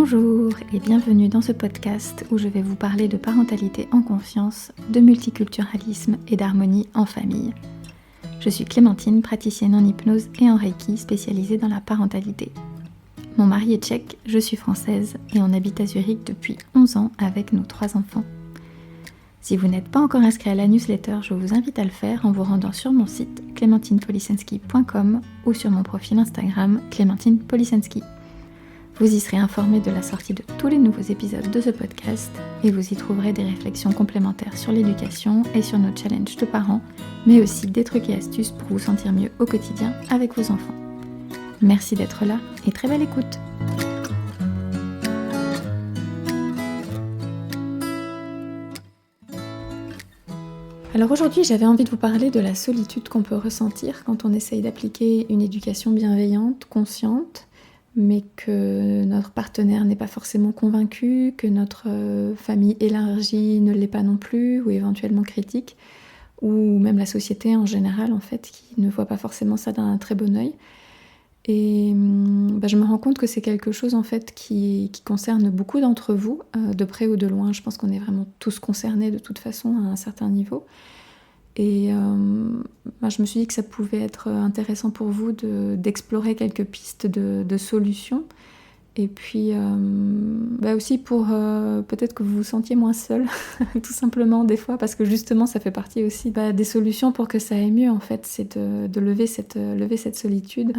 Bonjour et bienvenue dans ce podcast où je vais vous parler de parentalité en confiance, de multiculturalisme et d'harmonie en famille. Je suis Clémentine, praticienne en hypnose et en Reiki spécialisée dans la parentalité. Mon mari est tchèque, je suis française et on habite à Zurich depuis 11 ans avec nos 3 enfants. Si vous n'êtes pas encore inscrit à la newsletter, je vous invite à le faire en vous rendant sur mon site clementinepolisensky.com ou sur mon profil Instagram Clémentine Polisensky. Vous y serez informé de la sortie de tous les nouveaux épisodes de ce podcast et vous y trouverez des réflexions complémentaires sur l'éducation et sur nos challenges de parents, mais aussi des trucs et astuces pour vous sentir mieux au quotidien avec vos enfants. Merci d'être là et très belle écoute! Alors aujourd'hui, j'avais envie de vous parler de la solitude qu'on peut ressentir quand on essaye d'appliquer une éducation bienveillante, consciente, mais que notre partenaire n'est pas forcément convaincu, que notre famille élargie ne l'est pas non plus, ou éventuellement critique, ou même la société en général, en fait, qui ne voit pas forcément ça d'un très bon œil. Et je me rends compte que c'est quelque chose, en fait, qui concerne beaucoup d'entre vous, de près ou de loin. Je pense qu'on est vraiment tous concernés, de toute façon, à un certain niveau. Et je me suis dit que ça pouvait être intéressant pour vous d'explorer quelques pistes de solutions. Et puis aussi pour peut-être que vous vous sentiez moins seul, tout simplement des fois, parce que justement ça fait partie aussi des solutions pour que ça aille mieux en fait, c'est de lever cette solitude,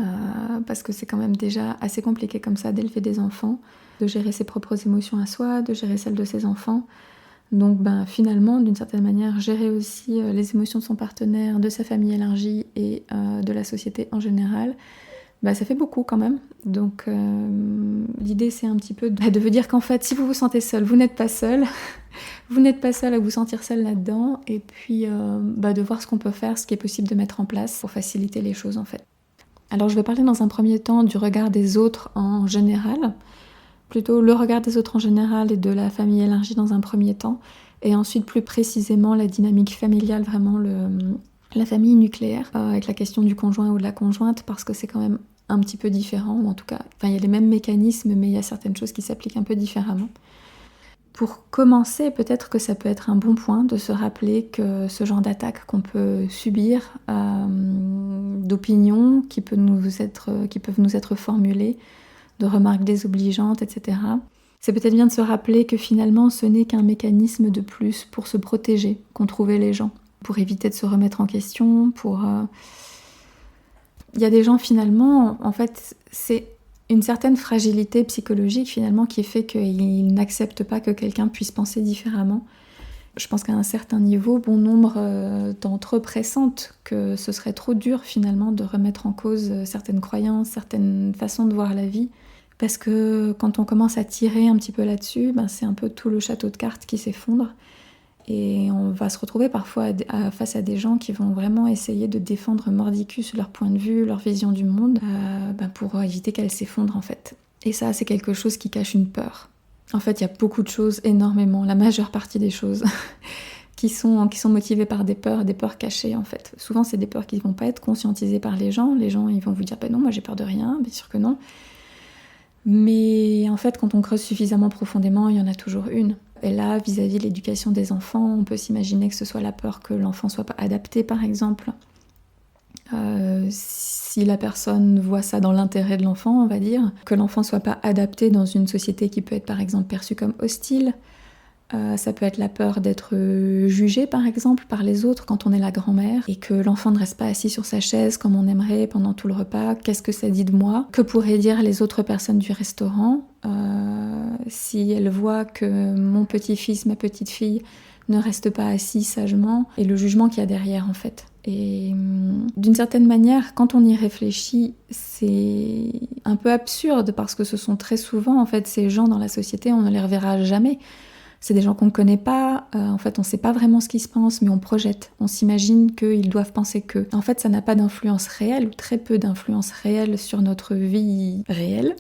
parce que c'est quand même déjà assez compliqué comme ça d'élever des enfants, de gérer ses propres émotions à soi, de gérer celles de ses enfants. Donc finalement, d'une certaine manière, gérer aussi les émotions de son partenaire, de sa famille élargie et de la société en général, ça fait beaucoup quand même. Donc l'idée c'est un petit peu de vous dire qu'en fait, si vous vous sentez seul, vous n'êtes pas seul. Vous n'êtes pas seul à vous sentir seul là-dedans. Et puis de voir ce qu'on peut faire, ce qui est possible de mettre en place pour faciliter les choses en fait. Alors je vais parler dans un premier temps du regard des autres en général. Plutôt le regard des autres en général et de la famille élargie dans un premier temps, et ensuite plus précisément la dynamique familiale, vraiment la famille nucléaire, avec la question du conjoint ou de la conjointe, parce que c'est quand même un petit peu différent, ou en tout cas, il y a les mêmes mécanismes, mais il y a certaines choses qui s'appliquent un peu différemment. Pour commencer, peut-être que ça peut être un bon point de se rappeler que ce genre d'attaque qu'on peut subir, d'opinions qui peuvent nous être formulées, de remarques désobligeantes, etc. C'est peut-être bien de se rappeler que finalement ce n'est qu'un mécanisme de plus pour se protéger, qu'ont trouvé les gens, pour éviter de se remettre en question, Il y a des gens finalement, en fait, c'est une certaine fragilité psychologique finalement qui fait qu'ils n'acceptent pas que quelqu'un puisse penser différemment. Je pense qu'à un certain niveau, bon nombre d'entre eux pressentent que ce serait trop dur finalement de remettre en cause certaines croyances, certaines façons de voir la vie. Parce que quand on commence à tirer un petit peu là-dessus, c'est un peu tout le château de cartes qui s'effondre. Et on va se retrouver parfois face à des gens qui vont vraiment essayer de défendre mordicus leur point de vue, leur vision du monde, pour éviter qu'elle s'effondre en fait. Et ça, c'est quelque chose qui cache une peur. En fait, il y a beaucoup de choses, énormément, la majeure partie des choses qui sont motivées par des peurs cachées en fait. Souvent, c'est des peurs qui ne vont pas être conscientisées par les gens. Les gens, ils vont vous dire « non, moi j'ai peur de rien, bien sûr que non ». Mais en fait, quand on creuse suffisamment profondément, il y en a toujours une. Et là, vis-à-vis de l'éducation des enfants, on peut s'imaginer que ce soit la peur que l'enfant soit pas adapté, par exemple. Si la personne voit ça dans l'intérêt de l'enfant, on va dire, que l'enfant soit pas adapté dans une société qui peut être, par exemple, perçue comme hostile. Ça peut être la peur d'être jugé par exemple par les autres quand on est la grand-mère et que l'enfant ne reste pas assis sur sa chaise comme on aimerait pendant tout le repas. Qu'est-ce que ça dit de moi ? Que pourraient dire les autres personnes du restaurant si elles voient que mon petit-fils, ma petite-fille ne reste pas assis sagement, et le jugement qu'il y a derrière en fait. Et d'une certaine manière, quand on y réfléchit, c'est un peu absurde parce que ce sont très souvent en fait ces gens dans la société, on ne les reverra jamais. C'est des gens qu'on ne connaît pas, en fait on ne sait pas vraiment ce qu'ils se pensent, mais on projette, on s'imagine qu'ils doivent penser que. En fait ça n'a pas d'influence réelle, ou très peu d'influence réelle sur notre vie réelle,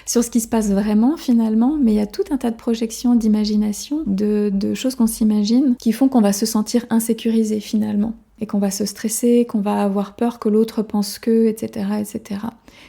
sur ce qui se passe vraiment finalement, mais il y a tout un tas de projections, d'imagination, de choses qu'on s'imagine, qui font qu'on va se sentir insécurisé finalement. et qu'on va se stresser, qu'on va avoir peur que l'autre pense que, etc., etc.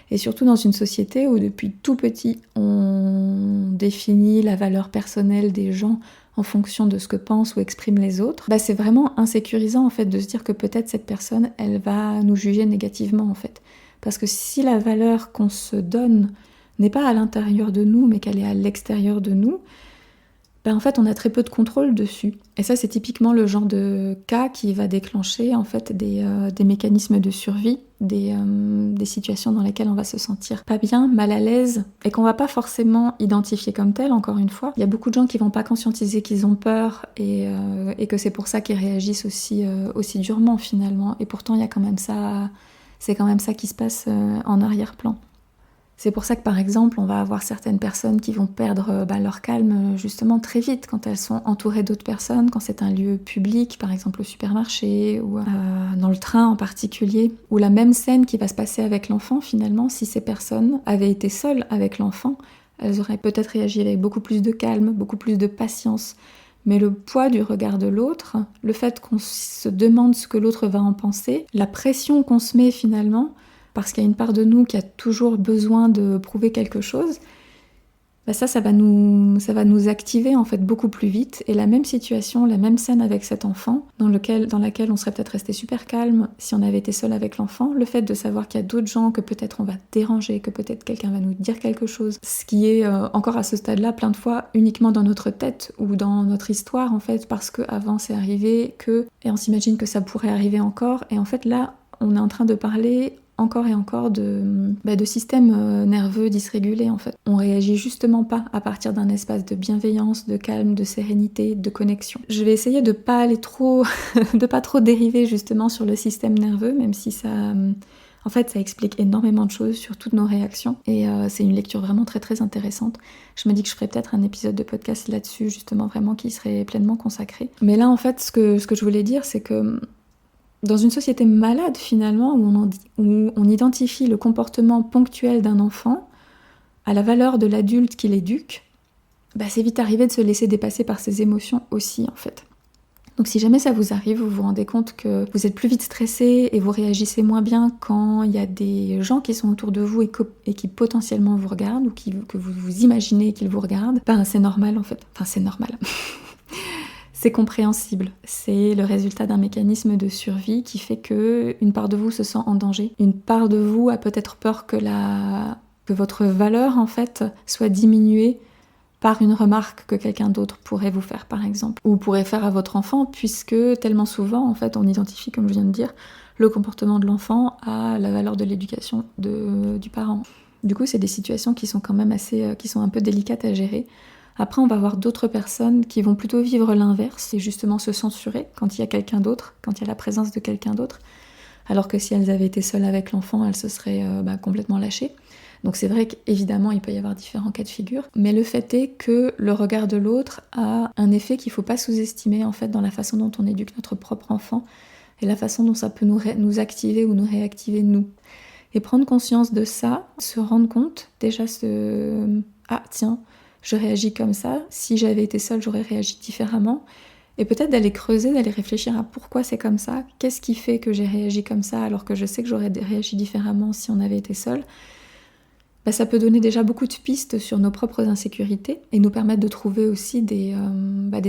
Et surtout dans une société où depuis tout petit, on définit la valeur personnelle des gens en fonction de ce que pensent ou expriment les autres, c'est vraiment insécurisant en fait de se dire que peut-être cette personne, elle va nous juger négativement en fait. Parce que si la valeur qu'on se donne n'est pas à l'intérieur de nous, mais qu'elle est à l'extérieur de nous, en fait, on a très peu de contrôle dessus. Et ça, c'est typiquement le genre de cas qui va déclencher en fait des mécanismes de survie, des situations dans lesquelles on va se sentir pas bien, mal à l'aise, et qu'on va pas forcément identifier comme tel, encore une fois. Il y a beaucoup de gens qui vont pas conscientiser qu'ils ont peur, et que c'est pour ça qu'ils réagissent aussi durement, finalement. Et pourtant, il y a quand même ça, c'est quand même ça qui se passe en arrière-plan. C'est pour ça que par exemple, on va avoir certaines personnes qui vont perdre leur calme justement très vite quand elles sont entourées d'autres personnes, quand c'est un lieu public, par exemple au supermarché ou dans le train en particulier, ou la même scène qui va se passer avec l'enfant finalement, si ces personnes avaient été seules avec l'enfant, elles auraient peut-être réagi avec beaucoup plus de calme, beaucoup plus de patience. Mais le poids du regard de l'autre, le fait qu'on se demande ce que l'autre va en penser, la pression qu'on se met finalement, parce qu'il y a une part de nous qui a toujours besoin de prouver quelque chose, ça va nous activer en fait beaucoup plus vite. Et la même situation, la même scène avec cet enfant, dans laquelle on serait peut-être resté super calme si on avait été seul avec l'enfant, le fait de savoir qu'il y a d'autres gens, que peut-être on va déranger, que peut-être quelqu'un va nous dire quelque chose, ce qui est encore à ce stade-là plein de fois uniquement dans notre tête ou dans notre histoire en fait, parce qu'avant c'est arrivé, et on s'imagine que ça pourrait arriver encore, et en fait là on est en train de parler encore et encore de systèmes nerveux dysrégulés en fait. On réagit justement pas à partir d'un espace de bienveillance, de calme, de sérénité, de connexion. Je vais essayer de pas aller trop, de pas trop dériver justement sur le système nerveux, même si ça, en fait, ça explique énormément de choses sur toutes nos réactions, et c'est une lecture vraiment très très intéressante. Je me dis que je ferais peut-être un épisode de podcast là-dessus, justement vraiment qui serait pleinement consacré. Mais là en fait, ce que je voulais dire, c'est que dans une société malade finalement, où on identifie le comportement ponctuel d'un enfant à la valeur de l'adulte qui l'éduque, c'est vite arrivé de se laisser dépasser par ses émotions aussi en fait. Donc si jamais ça vous arrive, vous vous rendez compte que vous êtes plus vite stressé et vous réagissez moins bien quand il y a des gens qui sont autour de vous et qui potentiellement vous regardent, ou que vous imaginez qu'ils vous regardent, c'est normal en fait. Enfin c'est normal. C'est compréhensible, c'est le résultat d'un mécanisme de survie qui fait qu'une part de vous se sent en danger. Une part de vous a peut-être peur que votre valeur en fait soit diminuée par une remarque que quelqu'un d'autre pourrait vous faire par exemple, ou pourrait faire à votre enfant, puisque tellement souvent en fait on identifie, comme je viens de dire, le comportement de l'enfant à la valeur de l'éducation du parent. Du coup c'est des situations qui sont quand même qui sont un peu délicates à gérer. Après, on va avoir d'autres personnes qui vont plutôt vivre l'inverse et justement se censurer quand il y a quelqu'un d'autre, quand il y a la présence de quelqu'un d'autre, alors que si elles avaient été seules avec l'enfant, elles se seraient complètement lâchées. Donc c'est vrai qu'évidemment, il peut y avoir différents cas de figure, mais le fait est que le regard de l'autre a un effet qu'il ne faut pas sous-estimer en fait dans la façon dont on éduque notre propre enfant et la façon dont ça peut nous activer ou nous réactiver nous. Et prendre conscience de ça, se rendre compte, déjà ah tiens, je réagis comme ça, si j'avais été seule, j'aurais réagi différemment. Et peut-être d'aller creuser, d'aller réfléchir à pourquoi c'est comme ça, qu'est-ce qui fait que j'ai réagi comme ça alors que je sais que j'aurais réagi différemment si on avait été seul. Ça peut donner déjà beaucoup de pistes sur nos propres insécurités et nous permettre de trouver aussi des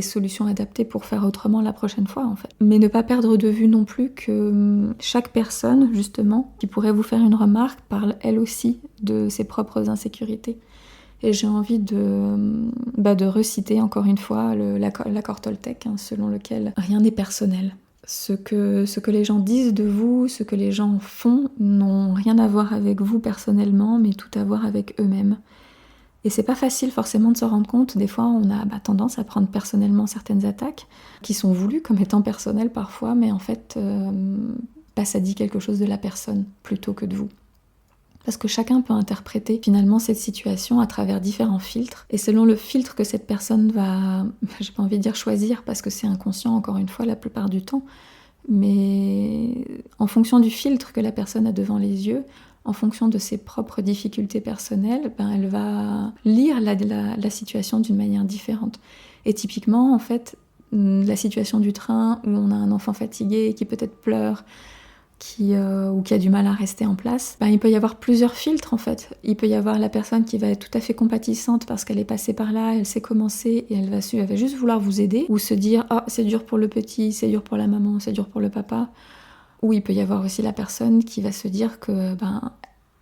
solutions adaptées pour faire autrement la prochaine fois en fait. Mais ne pas perdre de vue non plus que chaque personne justement qui pourrait vous faire une remarque parle elle aussi de ses propres insécurités. Et j'ai envie de reciter encore une fois l'accord Toltec, selon lequel rien n'est personnel. Ce que les gens disent de vous, ce que les gens font, n'ont rien à voir avec vous personnellement, mais tout à voir avec eux-mêmes. Et c'est pas facile forcément de se rendre compte. Des fois, on a tendance à prendre personnellement certaines attaques, qui sont voulues comme étant personnelles parfois, mais en fait, ça dit quelque chose de la personne plutôt que de vous. Parce que chacun peut interpréter finalement cette situation à travers différents filtres. Et selon le filtre que cette personne va, j'ai pas envie de dire choisir, parce que c'est inconscient encore une fois la plupart du temps, mais en fonction du filtre que la personne a devant les yeux, en fonction de ses propres difficultés personnelles, elle va lire la situation d'une manière différente. Et typiquement, en fait, la situation du train où on a un enfant fatigué qui peut-être pleure, ou qui a du mal à rester en place, il peut y avoir plusieurs filtres en fait. Il peut y avoir la personne qui va être tout à fait compatissante parce qu'elle est passée par là, elle sait comment c'est et elle va juste vouloir vous aider, ou se dire « Ah, c'est dur pour le petit, c'est dur pour la maman, c'est dur pour le papa ». Ou il peut y avoir aussi la personne qui va se dire que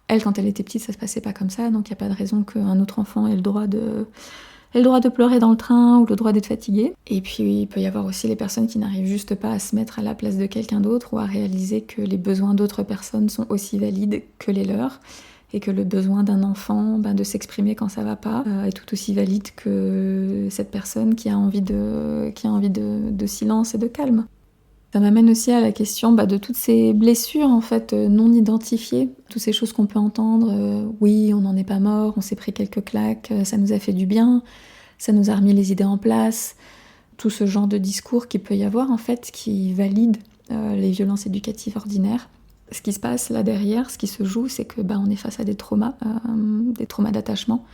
elle, quand elle était petite, ça se passait pas comme ça, donc il n'y a pas de raison qu'un autre enfant ait le droit de pleurer dans le train ou le droit d'être fatigué. Et puis il peut y avoir aussi les personnes qui n'arrivent juste pas à se mettre à la place de quelqu'un d'autre ou à réaliser que les besoins d'autres personnes sont aussi valides que les leurs et que le besoin d'un enfant de s'exprimer quand ça va pas est tout aussi valide que cette personne qui a envie de silence et de calme. Ça m'amène aussi à la question de toutes ces blessures en fait non identifiées, toutes ces choses qu'on peut entendre. Oui, on n'en est pas mort, on s'est pris quelques claques, ça nous a fait du bien, ça nous a remis les idées en place. Tout ce genre de discours qu'il peut y avoir en fait qui valide les violences éducatives ordinaires. Ce qui se passe là derrière, ce qui se joue, c'est que on est face à des traumas d'attachement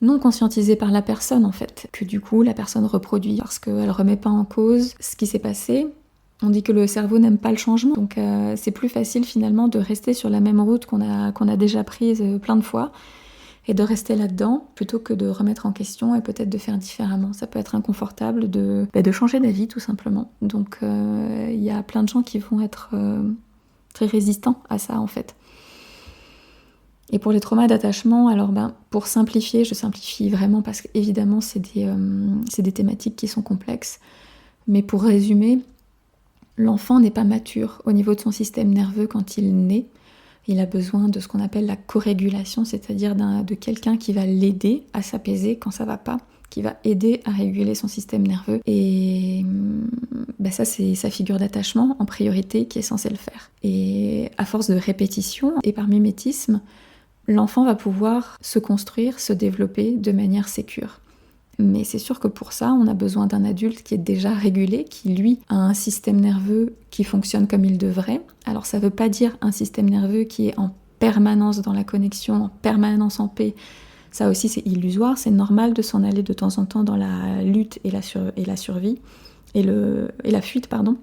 non conscientisés par la personne en fait, que du coup la personne reproduit parce qu'elle remet pas en cause ce qui s'est passé. On dit que le cerveau n'aime pas le changement, donc c'est plus facile finalement de rester sur la même route qu'on a déjà prise plein de fois et de rester là-dedans plutôt que de remettre en question et peut-être de faire différemment. Ça peut être inconfortable de changer d'avis tout simplement. Donc il y a plein de gens qui vont être très résistants à ça en fait. Et pour les traumas d'attachement, alors pour simplifier, je simplifie vraiment parce qu'évidemment c'est des thématiques qui sont complexes. Mais pour résumer, l'enfant n'est pas mature au niveau de son système nerveux quand il naît. Il a besoin de ce qu'on appelle la corégulation, c'est-à-dire de quelqu'un qui va l'aider à s'apaiser quand ça va pas, qui va aider à réguler son système nerveux. Et ça, c'est sa figure d'attachement en priorité qui est censée le faire. Et à force de répétition et par mimétisme, l'enfant va pouvoir se construire, se développer de manière sécure. Mais c'est sûr que pour ça, on a besoin d'un adulte qui est déjà régulé, qui lui a un système nerveux qui fonctionne comme il devrait. Alors ça ne veut pas dire un système nerveux qui est en permanence dans la connexion, en permanence en paix. Ça aussi c'est illusoire, c'est normal de s'en aller de temps en temps dans la lutte et la survie, et la fuite, pardon.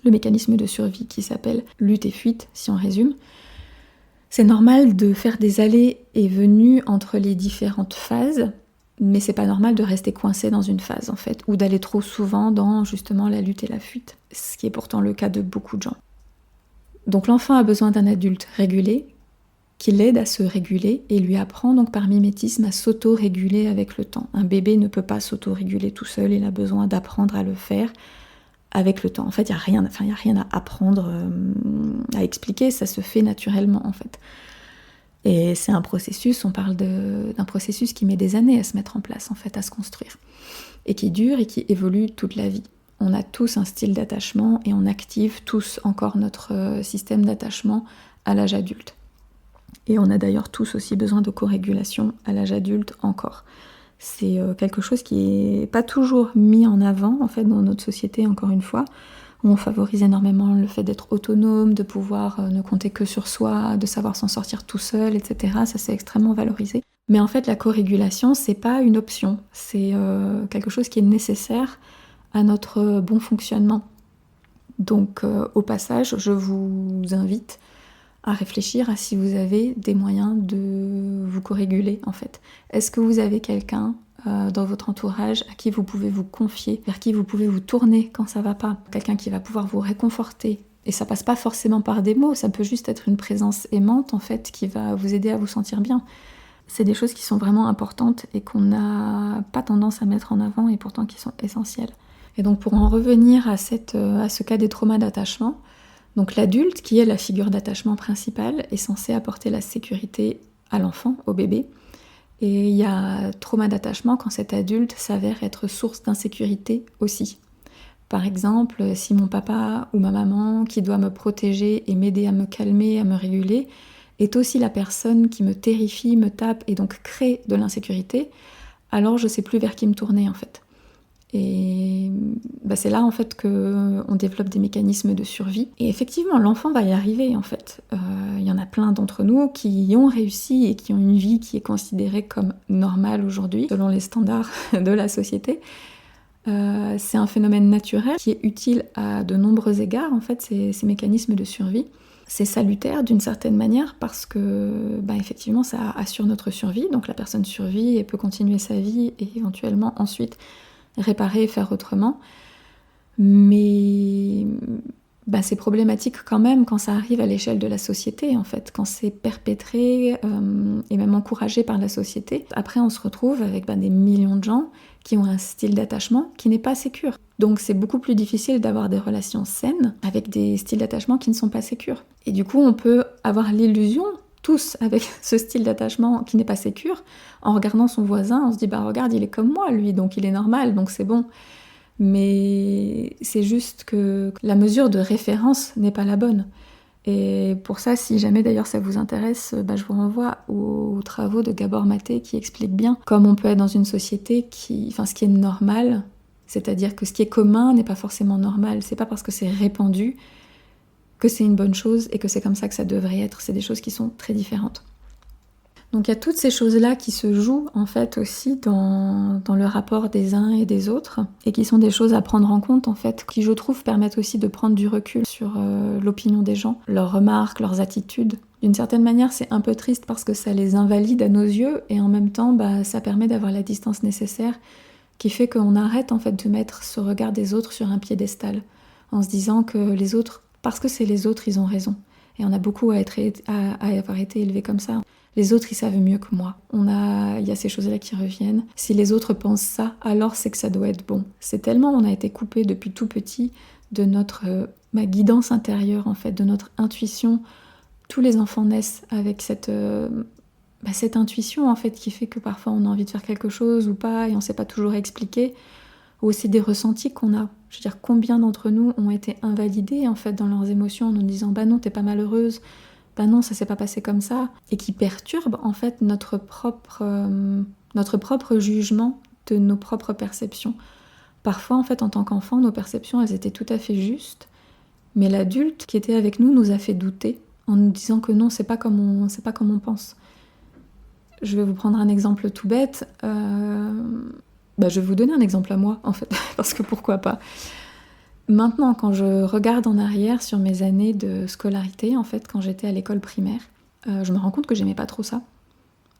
Le mécanisme de survie qui s'appelle lutte et fuite, si on résume. C'est normal de faire des allées et venues entre les différentes phases, mais c'est pas normal de rester coincé dans une phase en fait, ou d'aller trop souvent dans justement la lutte et la fuite, ce qui est pourtant le cas de beaucoup de gens. Donc l'enfant a besoin d'un adulte régulé, qui l'aide à se réguler et lui apprend donc par mimétisme à s'auto-réguler avec le temps. Un bébé ne peut pas s'auto-réguler tout seul, il a besoin d'apprendre à le faire avec le temps. En fait, il n'y a rien à apprendre, à expliquer, ça se fait naturellement en fait. Et c'est un processus, on parle d'un processus qui met des années à se mettre en place en fait, à se construire. Et qui dure et qui évolue toute la vie. On a tous un style d'attachement et on active tous encore notre système d'attachement à l'âge adulte. Et on a d'ailleurs tous aussi besoin de co-régulation à l'âge adulte encore. C'est quelque chose qui n'est pas toujours mis en avant en fait dans notre société, encore une fois. On favorise énormément le fait d'être autonome, de pouvoir ne compter que sur soi, de savoir s'en sortir tout seul, etc. Ça c'est extrêmement valorisé. Mais en fait la co-régulation c'est pas une option, c'est quelque chose qui est nécessaire à notre bon fonctionnement. Donc au passage je vous invite à réfléchir à si vous avez des moyens de vous co-réguler en fait. Est-ce que vous avez quelqu'un dans votre entourage à qui vous pouvez vous confier, vers qui vous pouvez vous tourner quand ça va pas, quelqu'un qui va pouvoir vous réconforter. Et ça passe pas forcément par des mots, ça peut juste être une présence aimante en fait qui va vous aider à vous sentir bien. C'est des choses qui sont vraiment importantes et qu'on n'a pas tendance à mettre en avant et pourtant qui sont essentielles. Et donc pour en revenir à ce cas des traumas d'attachement, donc l'adulte, qui est la figure d'attachement principale, est censé apporter la sécurité à l'enfant, au bébé. Et il y a trauma d'attachement quand cet adulte s'avère être source d'insécurité aussi. Par exemple, si mon papa ou ma maman, qui doit me protéger et m'aider à me calmer, à me réguler, est aussi la personne qui me terrifie, me tape et donc crée de l'insécurité, alors je ne sais plus vers qui me tourner en fait. Et c'est là en fait qu'on développe des mécanismes de survie. Et effectivement, l'enfant va y arriver en fait. Il y en a plein d'entre nous qui y ont réussi et qui ont une vie qui est considérée comme normale aujourd'hui, selon les standards de la société. C'est un phénomène naturel qui est utile à de nombreux égards, en fait, ces mécanismes de survie. C'est salutaire d'une certaine manière parce que, effectivement, ça assure notre survie. Donc la personne survit et peut continuer sa vie et éventuellement ensuite réparer et faire autrement. Mais c'est problématique quand même quand ça arrive à l'échelle de la société, en fait, quand c'est perpétré et même encouragé par la société. Après, on se retrouve avec des millions de gens qui ont un style d'attachement qui n'est pas sécure. Donc c'est beaucoup plus difficile d'avoir des relations saines avec des styles d'attachement qui ne sont pas sécures. Et du coup, on peut avoir l'illusion, tous avec ce style d'attachement qui n'est pas sécure, en regardant son voisin, on se dit regarde, il est comme moi lui, donc il est normal, donc c'est bon. Mais c'est juste que la mesure de référence n'est pas la bonne. Et pour ça, si jamais d'ailleurs ça vous intéresse, je vous renvoie aux travaux de Gabor Maté qui expliquent bien comment on peut être dans une société ce qui est normal, c'est-à-dire que ce qui est commun n'est pas forcément normal. C'est pas parce que c'est répandu que c'est une bonne chose et que c'est comme ça que ça devrait être. C'est des choses qui sont très différentes. Donc il y a toutes ces choses-là qui se jouent en fait aussi dans le rapport des uns et des autres et qui sont des choses à prendre en compte en fait, qui je trouve permettent aussi de prendre du recul sur l'opinion des gens, leurs remarques, leurs attitudes. D'une certaine manière c'est un peu triste parce que ça les invalide à nos yeux et en même temps ça permet d'avoir la distance nécessaire qui fait qu'on arrête en fait de mettre ce regard des autres sur un piédestal en se disant que les autres, parce que c'est les autres, ils ont raison. Et on a beaucoup à avoir été élevés comme ça. Les autres, ils savent mieux que moi. Il y a ces choses-là qui reviennent. Si les autres pensent ça, alors c'est que ça doit être bon. C'est tellement on a été coupé depuis tout petit de notre guidance intérieure, en fait, de notre intuition. Tous les enfants naissent avec cette intuition, en fait, qui fait que parfois on a envie de faire quelque chose ou pas, et on ne sait pas toujours expliquer. Ou aussi des ressentis qu'on a. Je veux dire, combien d'entre nous ont été invalidés, en fait, dans leurs émotions en nous disant « non, t'es pas malheureuse ». Non, ça s'est pas passé comme ça, et qui perturbe en fait notre propre jugement de nos propres perceptions. Parfois, en fait, en tant qu'enfant, nos perceptions, elles étaient tout à fait justes, mais l'adulte qui était avec nous a fait douter, en nous disant que non, c'est pas comme on pense. Je vais vous prendre un exemple tout bête. Je vais vous donner un exemple à moi, en fait, parce que pourquoi pas. Maintenant, quand je regarde en arrière sur mes années de scolarité, en fait, quand j'étais à l'école primaire, je me rends compte que j'aimais pas trop ça.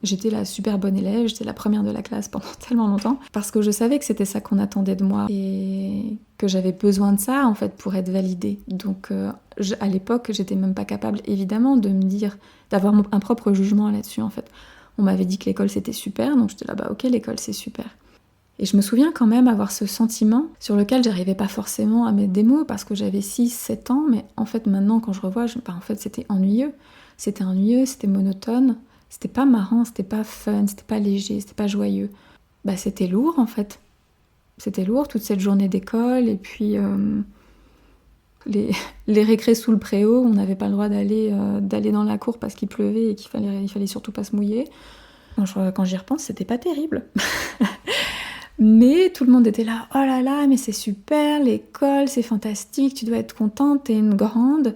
J'étais la super bonne élève, j'étais la première de la classe pendant tellement longtemps, parce que je savais que c'était ça qu'on attendait de moi, et que j'avais besoin de ça, en fait, pour être validée. Donc, à l'époque, j'étais même pas capable, évidemment, de me dire, d'avoir un propre jugement là-dessus, en fait. On m'avait dit que l'école, c'était super, donc j'étais là, ok, l'école, c'est super. Et je me souviens quand même avoir ce sentiment sur lequel j'arrivais pas forcément à mettre des mots parce que j'avais 6-7 ans, mais en fait maintenant quand je revois, en fait c'était ennuyeux. C'était monotone, c'était pas marrant, c'était pas fun, c'était pas léger, c'était pas joyeux. C'était lourd en fait. C'était lourd toute cette journée d'école et puis les récrés sous le préau, on n'avait pas le droit d'aller dans la cour parce qu'il pleuvait et qu'il fallait surtout pas se mouiller. Quand j'y repense, c'était pas terrible. Mais tout le monde était là, oh là là, mais c'est super, l'école, c'est fantastique, tu dois être contente, t'es une grande.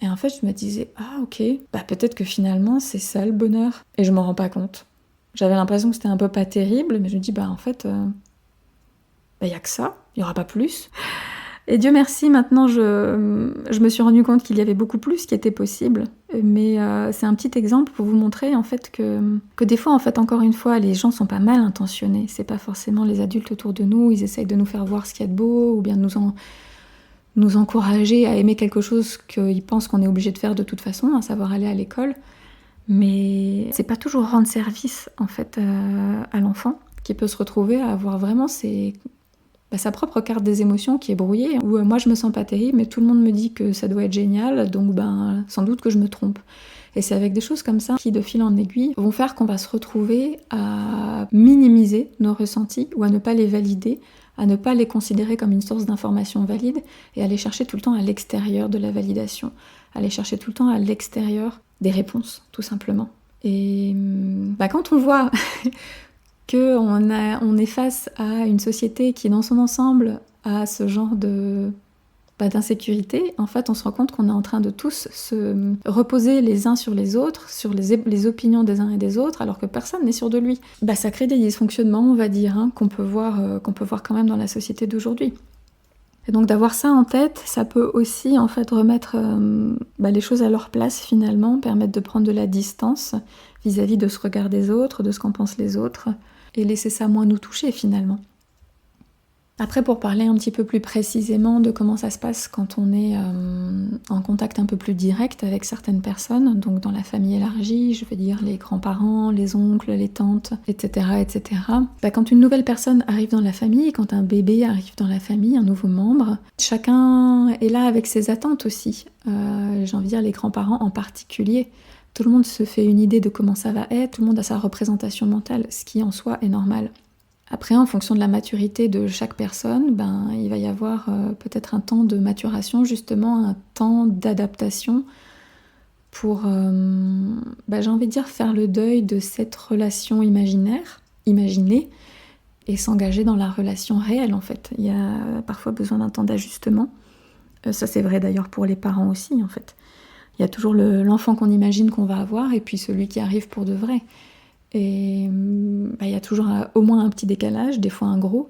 Et en fait, je me disais, ah ok, peut-être que finalement, c'est ça le bonheur. Et je m'en rends pas compte. J'avais l'impression que c'était un peu pas terrible, mais je me dis, en fait, y a que ça, il y aura pas plus. Et Dieu merci, maintenant, je me suis rendu compte qu'il y avait beaucoup plus qui était possible. Mais c'est un petit exemple pour vous montrer en fait que des fois, en fait, encore une fois, les gens sont pas mal intentionnés. C'est pas forcément les adultes autour de nous, ils essayent de nous faire voir ce qu'il y a de beau ou bien nous encourager à aimer quelque chose qu'ils pensent qu'on est obligé de faire de toute façon, à savoir aller à l'école. Mais c'est pas toujours rendre service en fait à l'enfant qui peut se retrouver à avoir vraiment sa propre carte des émotions qui est brouillée, où moi je me sens pas terrible, mais tout le monde me dit que ça doit être génial, donc sans doute que je me trompe. Et c'est avec des choses comme ça qui, de fil en aiguille, vont faire qu'on va se retrouver à minimiser nos ressentis ou à ne pas les valider, à ne pas les considérer comme une source d'information valide et à les chercher tout le temps à l'extérieur de la validation, à les chercher tout le temps à l'extérieur des réponses, tout simplement. Et quand on voit qu'on est face à une société qui, dans son ensemble, a ce genre d'insécurité, en fait, on se rend compte qu'on est en train de tous se reposer les uns sur les autres, sur les opinions des uns et des autres, alors que personne n'est sûr de lui. Ça crée des dysfonctionnements, on va dire, qu'on peut voir quand même dans la société d'aujourd'hui. Et donc d'avoir ça en tête, ça peut aussi en fait remettre les choses à leur place finalement, permettre de prendre de la distance vis-à-vis de ce regard des autres, de ce qu'en pensent les autres, et laisser ça moins nous toucher finalement. Après, pour parler un petit peu plus précisément de comment ça se passe quand on est en contact un peu plus direct avec certaines personnes, donc dans la famille élargie, je veux dire les grands-parents, les oncles, les tantes, etc., etc. Quand une nouvelle personne arrive dans la famille, quand un bébé arrive dans la famille, un nouveau membre, chacun est là avec ses attentes aussi. J'ai envie de dire les grands-parents en particulier. Tout le monde se fait une idée de comment ça va être, tout le monde a sa représentation mentale, ce qui en soi est normal. Après, en fonction de la maturité de chaque personne, il va y avoir peut-être un temps de maturation, justement, un temps d'adaptation pour, j'ai envie de dire, faire le deuil de cette relation imaginée, et s'engager dans la relation réelle, en fait. Il y a parfois besoin d'un temps d'ajustement. Ça, c'est vrai d'ailleurs pour les parents aussi, en fait. Il y a toujours l'enfant qu'on imagine qu'on va avoir, et puis celui qui arrive pour de vrai. Et il y a toujours au moins un petit décalage, des fois un gros,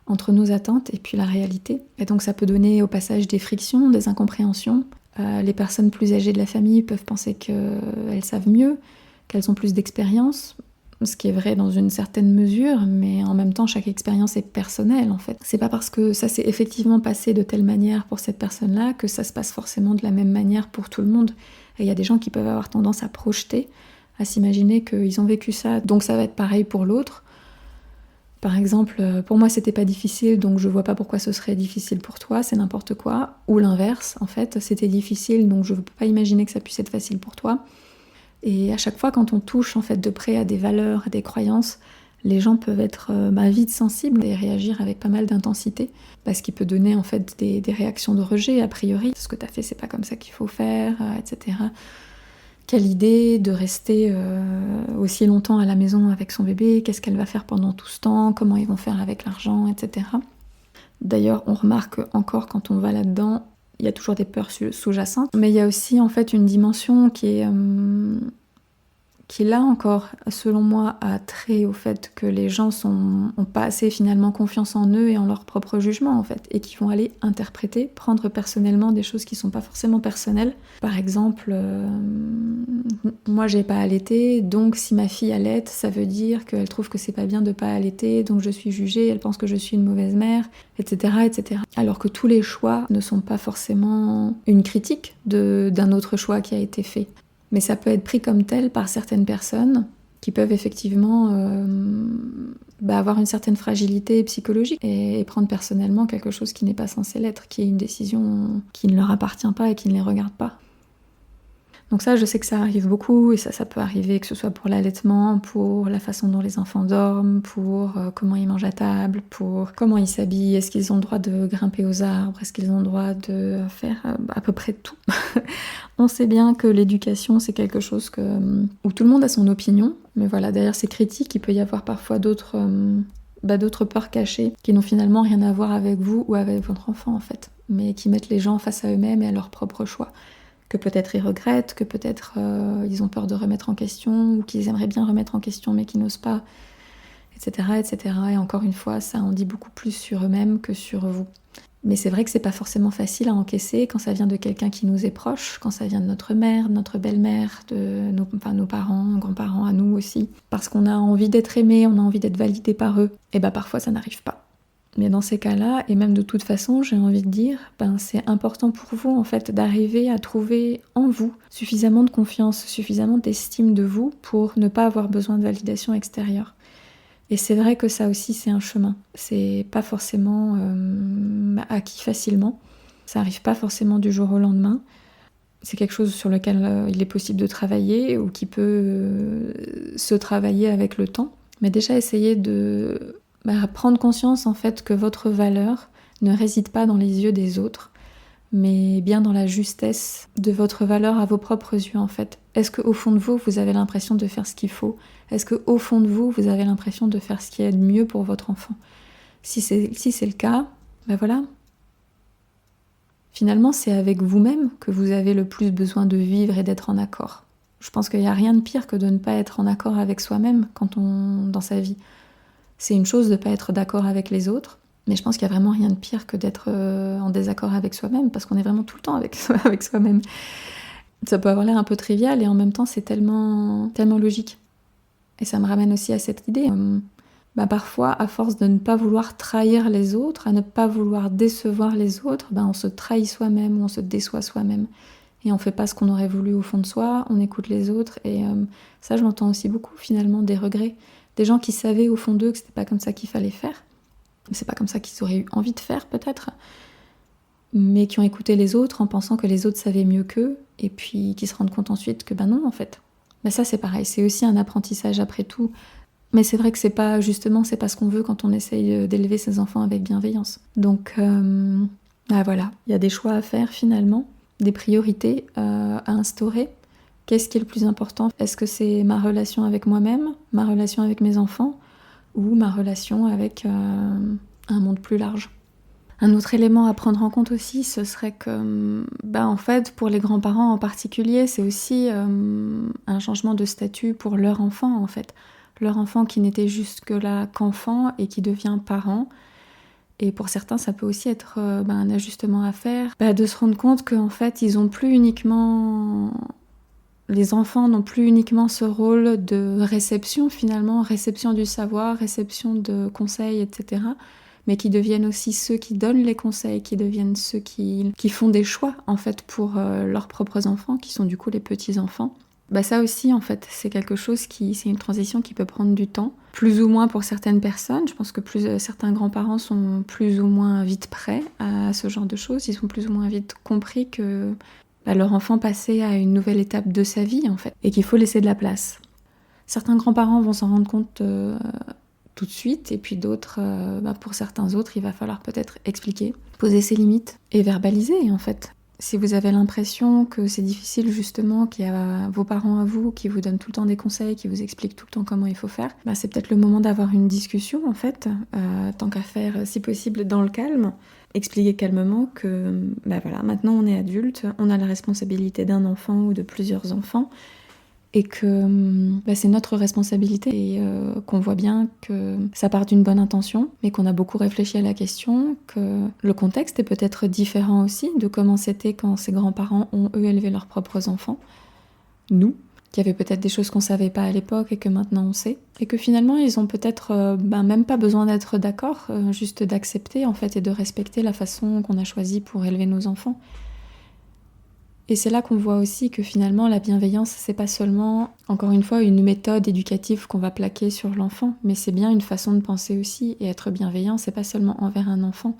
entre nos attentes et puis la réalité. Et donc ça peut donner au passage des frictions, des incompréhensions. Les personnes plus âgées de la famille peuvent penser qu'elles savent mieux, qu'elles ont plus d'expérience, ce qui est vrai dans une certaine mesure, mais en même temps chaque expérience est personnelle en fait. C'est pas parce que ça s'est effectivement passé de telle manière pour cette personne-là que ça se passe forcément de la même manière pour tout le monde. Et il y a des gens qui peuvent avoir tendance à projeter, à s'imaginer qu'ils ont vécu ça, donc ça va être pareil pour l'autre. Par exemple, pour moi c'était pas difficile, donc je vois pas pourquoi ce serait difficile pour toi, c'est n'importe quoi. Ou l'inverse, en fait, c'était difficile, donc je peux pas imaginer que ça puisse être facile pour toi. Et à chaque fois, quand on touche en fait de près à des valeurs, à des croyances, les gens peuvent être vite sensibles et réagir avec pas mal d'intensité, parce qu'il peut donner en fait des réactions de rejet a priori. Ce que t'as fait, c'est pas comme ça qu'il faut faire, etc. Quelle idée de rester aussi longtemps à la maison avec son bébé, qu'est-ce qu'elle va faire pendant tout ce temps, comment ils vont faire avec l'argent, etc. D'ailleurs, on remarque encore quand on va là-dedans, il y a toujours des peurs sous-jacentes, mais il y a aussi en fait une dimension qui là encore, selon moi, a trait au fait que les gens ont pas assez finalement confiance en eux et en leur propre jugement en fait, et qui vont aller interpréter, prendre personnellement des choses qui sont pas forcément personnelles. Par exemple, moi j'ai pas allaité, donc si ma fille allaite, ça veut dire qu'elle trouve que c'est pas bien de pas allaiter, donc je suis jugée, elle pense que je suis une mauvaise mère, etc., etc. Alors que tous les choix ne sont pas forcément une critique d'un autre choix qui a été fait. Mais ça peut être pris comme tel par certaines personnes qui peuvent effectivement avoir une certaine fragilité psychologique et prendre personnellement quelque chose qui n'est pas censé l'être, qui est une décision qui ne leur appartient pas et qui ne les regarde pas. Donc ça, je sais que ça arrive beaucoup, et ça peut arriver que ce soit pour l'allaitement, pour la façon dont les enfants dorment, pour comment ils mangent à table, pour comment ils s'habillent, est-ce qu'ils ont le droit de grimper aux arbres, est-ce qu'ils ont le droit de faire à peu près tout. On sait bien que l'éducation, c'est quelque chose où tout le monde a son opinion, mais voilà, derrière ces critiques, il peut y avoir parfois d'autres peurs cachées qui n'ont finalement rien à voir avec vous ou avec votre enfant en fait, mais qui mettent les gens face à eux-mêmes et à leurs propres choix. Que peut-être ils regrettent, que peut-être ils ont peur de remettre en question, ou qu'ils aimeraient bien remettre en question mais qu'ils n'osent pas, etc., etc. Et encore une fois, ça en dit beaucoup plus sur eux-mêmes que sur vous. Mais c'est vrai que c'est pas forcément facile à encaisser quand ça vient de quelqu'un qui nous est proche, quand ça vient de notre mère, de notre belle-mère, de nos parents, grands-parents, à nous aussi. Parce qu'on a envie d'être aimé, on a envie d'être validé par eux. Et parfois ça n'arrive pas. Mais dans ces cas-là, et même de toute façon, j'ai envie de dire, c'est important pour vous en fait d'arriver à trouver en vous suffisamment de confiance, suffisamment d'estime de vous pour ne pas avoir besoin de validation extérieure. Et c'est vrai que ça aussi c'est un chemin. C'est pas forcément acquis facilement. Ça arrive pas forcément du jour au lendemain. C'est quelque chose sur lequel il est possible de travailler ou qui peut se travailler avec le temps. Mais déjà essayer de prendre conscience en fait que votre valeur ne réside pas dans les yeux des autres, mais bien dans la justesse de votre valeur à vos propres yeux en fait. Est-ce qu'au fond de vous, vous avez l'impression de faire ce qu'il faut ? Est-ce qu'au fond de vous, vous avez l'impression de faire ce qui est de mieux pour votre enfant ? Si c'est le cas, voilà. Finalement, c'est avec vous-même que vous avez le plus besoin de vivre et d'être en accord. Je pense qu'il n'y a rien de pire que de ne pas être en accord avec soi-même dans sa vie. C'est une chose de ne pas être d'accord avec les autres, mais je pense qu'il n'y a vraiment rien de pire que d'être en désaccord avec soi-même, parce qu'on est vraiment tout le temps avec soi-même. Ça peut avoir l'air un peu trivial et en même temps c'est tellement logique. Et ça me ramène aussi à cette idée. Parfois, à force de ne pas vouloir trahir les autres, à ne pas vouloir décevoir les autres, on se trahit soi-même, on se déçoit soi-même. Et on fait pas ce qu'on aurait voulu au fond de soi, on écoute les autres. Et ça, je l'entends aussi beaucoup finalement, des regrets. Des gens qui savaient au fond d'eux que c'était pas comme ça qu'il fallait faire. C'est pas comme ça qu'ils auraient eu envie de faire peut-être. Mais qui ont écouté les autres en pensant que les autres savaient mieux qu'eux. Et puis qui se rendent compte ensuite que non en fait. Ça c'est pareil, c'est aussi un apprentissage après tout. Mais c'est vrai que c'est pas ce qu'on veut quand on essaye d'élever ses enfants avec bienveillance. Donc voilà, il y a des choix à faire finalement, des priorités à instaurer. Qu'est-ce qui est le plus important ? Est-ce que c'est ma relation avec moi-même, ma relation avec mes enfants, ou ma relation avec un monde plus large ? Un autre élément à prendre en compte aussi, ce serait que, en fait, pour les grands-parents en particulier, c'est aussi un changement de statut pour leur enfant, en fait. Leur enfant qui n'était jusque-là qu'enfant et qui devient parent. Et pour certains, ça peut aussi être un ajustement à faire. De se rendre compte qu'en fait, les enfants n'ont plus uniquement ce rôle de réception finalement, réception du savoir, réception de conseils, etc. Mais qui deviennent aussi ceux qui donnent les conseils, qui deviennent ceux qui font des choix en fait pour leurs propres enfants, qui sont du coup les petits-enfants. Ça aussi, en fait, c'est quelque chose c'est une transition qui peut prendre du temps, plus ou moins pour certaines personnes. Je pense que certains grands-parents sont plus ou moins vite prêts à ce genre de choses. Ils ont plus ou moins vite compris que leur enfant passait à une nouvelle étape de sa vie, en fait, et qu'il faut laisser de la place. Certains grands-parents vont s'en rendre compte tout de suite, et puis d'autres, pour certains autres, il va falloir peut-être expliquer, poser ses limites et verbaliser, en fait. Si vous avez l'impression que c'est difficile justement, qu'il y a vos parents à vous qui vous donnent tout le temps des conseils, qui vous expliquent tout le temps comment il faut faire, c'est peut-être le moment d'avoir une discussion en fait, tant qu'à faire si possible dans le calme. Expliquer calmement que maintenant on est adulte, on a la responsabilité d'un enfant ou de plusieurs enfants, et que c'est notre responsabilité et qu'on voit bien que ça part d'une bonne intention, mais qu'on a beaucoup réfléchi à la question, que le contexte est peut-être différent aussi de comment c'était quand ses grands-parents ont eux élevé leurs propres enfants, nous, qu'il y avait peut-être des choses qu'on savait pas à l'époque et que maintenant on sait, et que finalement ils ont peut-être même pas besoin d'être d'accord, juste d'accepter en fait et de respecter la façon qu'on a choisie pour élever nos enfants. Et c'est là qu'on voit aussi que finalement la bienveillance, c'est pas seulement, encore une fois, une méthode éducative qu'on va plaquer sur l'enfant, mais c'est bien une façon de penser aussi. Et être bienveillant, c'est pas seulement envers un enfant.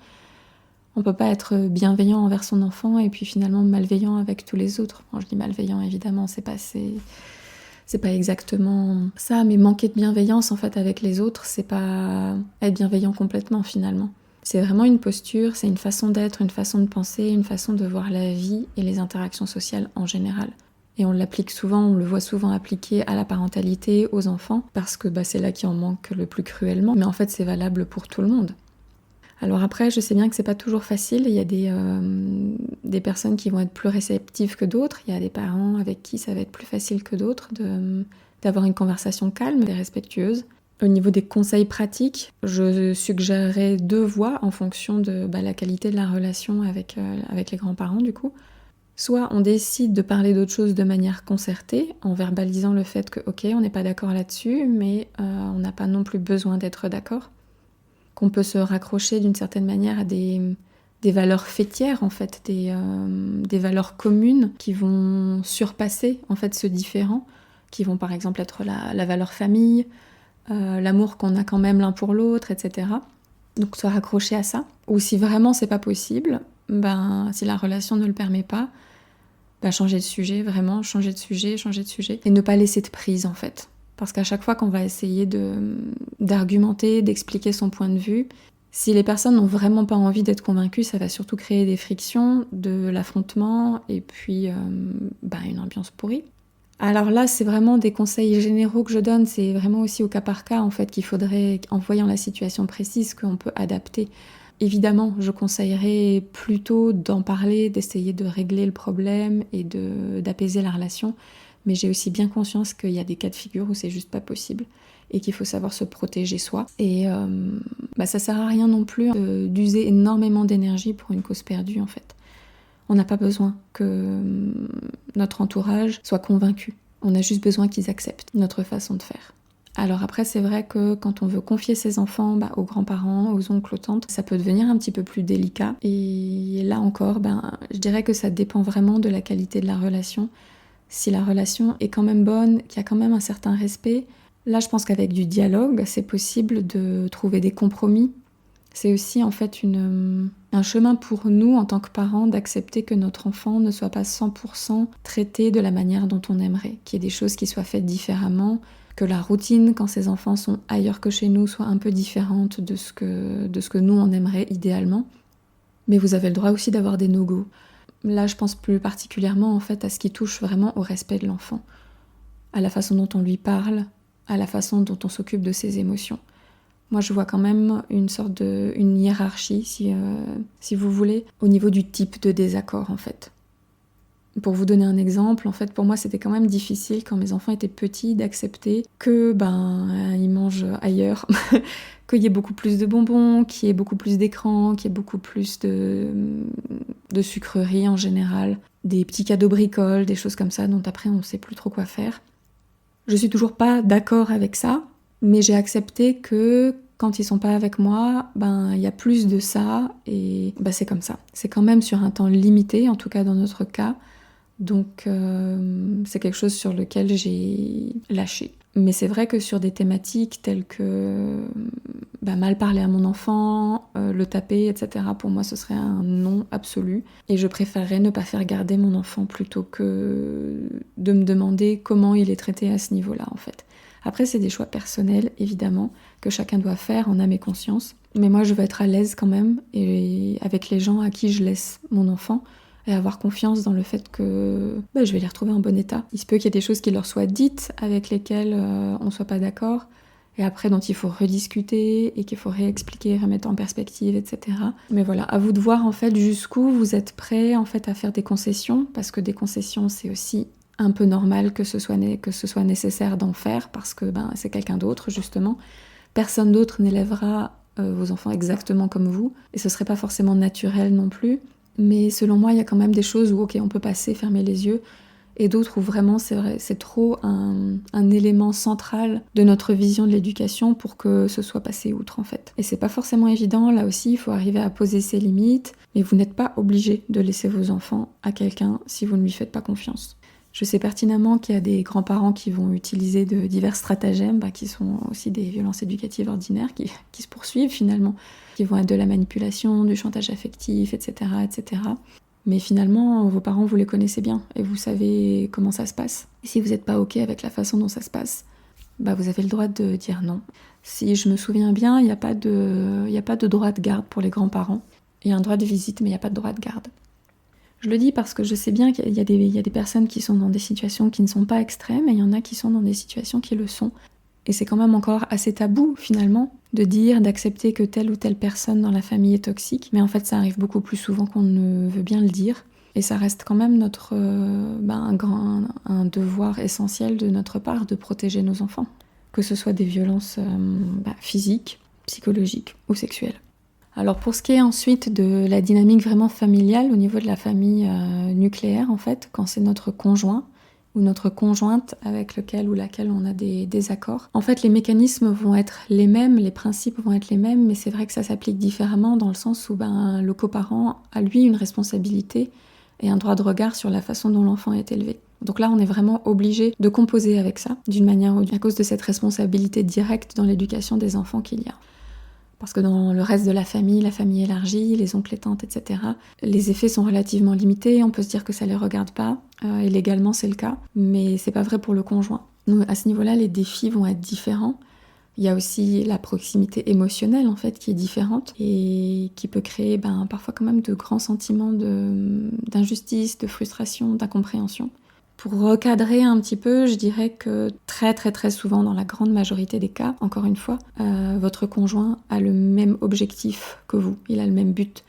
On peut pas être bienveillant envers son enfant et puis finalement malveillant avec tous les autres. Quand je dis malveillant, évidemment, c'est pas exactement ça, mais manquer de bienveillance en fait avec les autres, c'est pas être bienveillant complètement finalement. C'est vraiment une posture, c'est une façon d'être, une façon de penser, une façon de voir la vie et les interactions sociales en général. Et on l'applique souvent, on le voit souvent appliqué à la parentalité, aux enfants, parce que c'est là qu'il en manque le plus cruellement. Mais en fait, c'est valable pour tout le monde. Alors après, je sais bien que c'est pas toujours facile. Il y a des personnes qui vont être plus réceptives que d'autres. Il y a des parents avec qui ça va être plus facile que d'autres d'avoir une conversation calme et respectueuse. Au niveau des conseils pratiques, je suggérerais 2 voies en fonction de la qualité de la relation avec les grands-parents du coup. Soit on décide de parler d'autre chose de manière concertée, en verbalisant le fait que ok, on n'est pas d'accord là-dessus, mais on n'a pas non plus besoin d'être d'accord. Qu'on peut se raccrocher d'une certaine manière à des valeurs fêtières en fait, des valeurs communes qui vont surpasser en fait ce différent, qui vont par exemple être la valeur famille, l'amour qu'on a quand même l'un pour l'autre, etc. Donc se raccrocher à ça. Ou si vraiment c'est pas possible, si la relation ne le permet pas, changer de sujet, vraiment changer de sujet. Et ne pas laisser de prise en fait. Parce qu'à chaque fois qu'on va essayer d'argumenter, d'expliquer son point de vue, si les personnes n'ont vraiment pas envie d'être convaincues, ça va surtout créer des frictions, de l'affrontement et puis une ambiance pourrie. Alors là, c'est vraiment des conseils généraux que je donne, c'est vraiment aussi au cas par cas en fait qu'il faudrait, en voyant la situation précise, qu'on peut adapter Évidemment, je conseillerais plutôt d'en parler, d'essayer de régler le problème et d'apaiser la relation, mais j'ai aussi bien conscience qu'il y a des cas de figure où c'est juste pas possible et qu'il faut savoir se protéger soi. Et ça sert à rien non plus d'user énormément d'énergie pour une cause perdue en fait. On n'a pas besoin que notre entourage soit convaincu. On a juste besoin qu'ils acceptent notre façon de faire. Alors après, c'est vrai que quand on veut confier ses enfants aux grands-parents, aux oncles, aux tantes, ça peut devenir un petit peu plus délicat. Et là encore, je dirais que ça dépend vraiment de la qualité de la relation. Si la relation est quand même bonne, qu'il y a quand même un certain respect, là je pense qu'avec du dialogue, c'est possible de trouver des compromis. C'est aussi en fait un chemin pour nous en tant que parents d'accepter que notre enfant ne soit pas 100% traité de la manière dont on aimerait, qu'il y ait des choses qui soient faites différemment, que la routine, quand ces enfants sont ailleurs que chez nous, soit un peu différente de ce que nous, on aimerait idéalement. Mais vous avez le droit aussi d'avoir des no-go. Là, je pense plus particulièrement en fait à ce qui touche vraiment au respect de l'enfant, à la façon dont on lui parle, à la façon dont on s'occupe de ses émotions. Moi, je vois quand même une hiérarchie, si vous voulez, au niveau du type de désaccord en fait. Pour vous donner un exemple, en fait, pour moi, c'était quand même difficile quand mes enfants étaient petits d'accepter que ils mangent ailleurs, qu'il y ait beaucoup plus de bonbons, qu'il y ait beaucoup plus d'écrans, qu'il y ait beaucoup plus de sucreries en général, des petits cadeaux bricoles, des choses comme ça dont après on ne sait plus trop quoi faire. Je suis toujours pas d'accord avec ça, mais j'ai accepté que quand ils sont pas avec moi, il y a plus de ça et c'est comme ça. C'est quand même sur un temps limité, en tout cas dans notre cas. Donc c'est quelque chose sur lequel j'ai lâché. Mais c'est vrai que sur des thématiques telles que mal parler à mon enfant, le taper, etc., pour moi ce serait un non absolu. Et je préférerais ne pas faire garder mon enfant plutôt que de me demander comment il est traité à ce niveau-là en fait. Après c'est des choix personnels évidemment que chacun doit faire en âme et conscience. Mais moi je veux être à l'aise quand même et avec les gens à qui je laisse mon enfant et avoir confiance dans le fait que je vais les retrouver en bon état. Il se peut qu'il y ait des choses qui leur soient dites avec lesquelles on ne soit pas d'accord et après dont il faut rediscuter et qu'il faut réexpliquer, remettre en perspective, etc. Mais voilà, à vous de voir en fait jusqu'où vous êtes prêts en fait à faire des concessions, parce que des concessions c'est aussi un peu normal que ce soit nécessaire d'en faire parce que c'est quelqu'un d'autre justement. Personne d'autre n'élèvera vos enfants exactement comme vous et ce serait pas forcément naturel non plus. Mais selon moi, il y a quand même des choses où on peut passer, fermer les yeux, et d'autres où vraiment c'est trop un élément central de notre vision de l'éducation pour que ce soit passé outre en fait. Et c'est pas forcément évident, là aussi il faut arriver à poser ses limites, mais vous n'êtes pas obligé de laisser vos enfants à quelqu'un si vous ne lui faites pas confiance. Je sais pertinemment qu'il y a des grands-parents qui vont utiliser de divers stratagèmes, qui sont aussi des violences éducatives ordinaires, qui se poursuivent finalement, qui vont être de la manipulation, du chantage affectif, etc., etc. Mais finalement, vos parents, vous les connaissez bien et vous savez comment ça se passe. Et si vous n'êtes pas OK avec la façon dont ça se passe, vous avez le droit de dire non. Si je me souviens bien, il n'y a pas de droit de garde pour les grands-parents. Il y a un droit de visite, mais il n'y a pas de droit de garde. Je le dis parce que je sais bien qu'il y a des personnes qui sont dans des situations qui ne sont pas extrêmes et il y en a qui sont dans des situations qui le sont. Et c'est quand même encore assez tabou finalement de dire, d'accepter que telle ou telle personne dans la famille est toxique. Mais en fait ça arrive beaucoup plus souvent qu'on ne veut bien le dire. Et ça reste quand même un devoir essentiel de notre part de protéger nos enfants. Que ce soit des violences physiques, psychologiques ou sexuelles. Alors pour ce qui est ensuite de la dynamique vraiment familiale au niveau de la famille nucléaire en fait, quand c'est notre conjoint ou notre conjointe avec lequel ou laquelle on a des désaccords, en fait les mécanismes vont être les mêmes, les principes vont être les mêmes, mais c'est vrai que ça s'applique différemment dans le sens où le coparent a lui une responsabilité et un droit de regard sur la façon dont l'enfant est élevé. Donc là on est vraiment obligé de composer avec ça d'une manière ou d'une autre à cause de cette responsabilité directe dans l'éducation des enfants qu'il y a. Parce que dans le reste de la famille élargie, les oncles et tantes, etc., les effets sont relativement limités, on peut se dire que ça les regarde pas, et légalement c'est le cas, mais c'est pas vrai pour le conjoint. Donc, à ce niveau-là, les défis vont être différents. Il y a aussi la proximité émotionnelle en fait qui est différente et qui peut créer parfois quand même de grands sentiments d'injustice, de frustration, d'incompréhension. Pour recadrer un petit peu, je dirais que très très très souvent, dans la grande majorité des cas, encore une fois, votre conjoint a le même objectif que vous, il a le même but.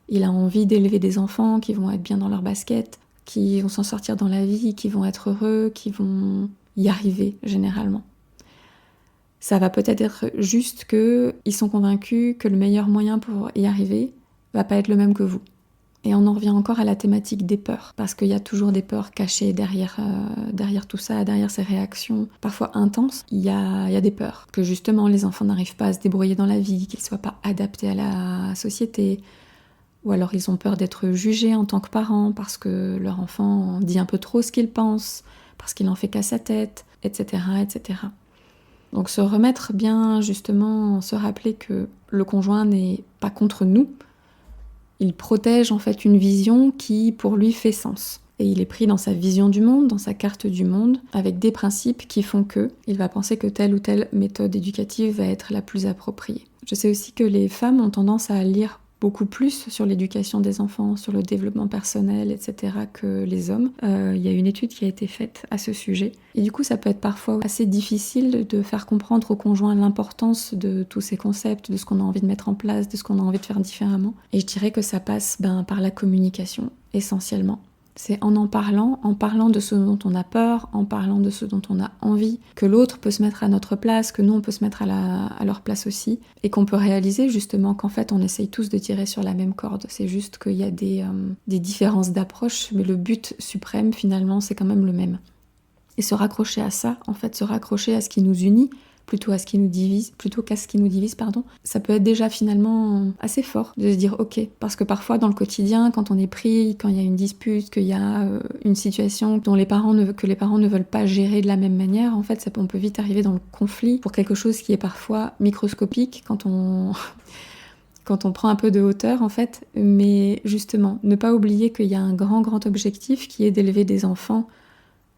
Il a envie d'élever des enfants qui vont être bien dans leur basket, qui vont s'en sortir dans la vie, qui vont être heureux, qui vont y arriver généralement. Ça va peut-être être juste qu'ils sont convaincus que le meilleur moyen pour y arriver va pas être le même que vous. Et on en revient encore à la thématique des peurs, parce qu'il y a toujours des peurs cachées derrière tout ça, derrière ces réactions parfois intenses. Il y a des peurs, que justement les enfants n'arrivent pas à se débrouiller dans la vie, qu'ils ne soient pas adaptés à la société, ou alors ils ont peur d'être jugés en tant que parents, parce que leur enfant dit un peu trop ce qu'il pense, parce qu'il en fait qu'à sa tête, etc., etc. Donc se remettre bien, justement, se rappeler que le conjoint n'est pas contre nous. Il protège en fait une vision qui, pour lui, fait sens. Et il est pris dans sa vision du monde, dans sa carte du monde, avec des principes qui font que il va penser que telle ou telle méthode éducative va être la plus appropriée. Je sais aussi que les femmes ont tendance à lire beaucoup plus sur l'éducation des enfants, sur le développement personnel, etc. que les hommes. Il y a une étude qui a été faite à ce sujet. Et du coup, ça peut être parfois assez difficile de faire comprendre au conjoint l'importance de tous ces concepts, de ce qu'on a envie de mettre en place, de ce qu'on a envie de faire différemment. Et je dirais que ça passe par la communication, essentiellement. C'est en parlant de ce dont on a peur, en parlant de ce dont on a envie, que l'autre peut se mettre à notre place, que nous on peut se mettre à leur place aussi, et qu'on peut réaliser justement qu'en fait on essaye tous de tirer sur la même corde. C'est juste qu'il y a des différences d'approche, mais le but suprême finalement c'est quand même le même. Et se raccrocher à ça, en fait se raccrocher à ce qui nous unit, plutôt qu'à ce qui nous divise, ça peut être déjà finalement assez fort de se dire ok, parce que parfois dans le quotidien, quand on est pris, quand il y a une dispute, qu'il y a une situation que les parents ne veulent pas gérer de la même manière, en fait, on peut vite arriver dans le conflit pour quelque chose qui est parfois microscopique quand on prend un peu de hauteur, en fait. Mais justement, ne pas oublier qu'il y a un grand objectif qui est d'élever des enfants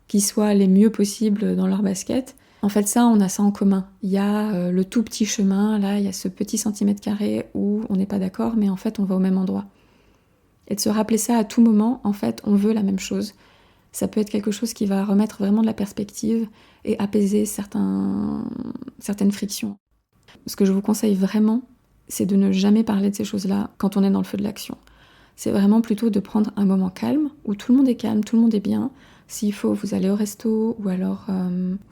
qui soient les mieux possibles dans leur basket. En fait, ça, on a ça en commun. Il y a le tout petit chemin, là, il y a ce petit centimètre carré où on n'est pas d'accord, mais en fait, on va au même endroit. Et de se rappeler ça à tout moment, en fait, on veut la même chose. Ça peut être quelque chose qui va remettre vraiment de la perspective et apaiser certaines frictions. Ce que je vous conseille vraiment, c'est de ne jamais parler de ces choses-là quand on est dans le feu de l'action. C'est vraiment plutôt de prendre un moment calme, où tout le monde est calme, tout le monde est bien. S'il faut, vous allez au resto, ou alors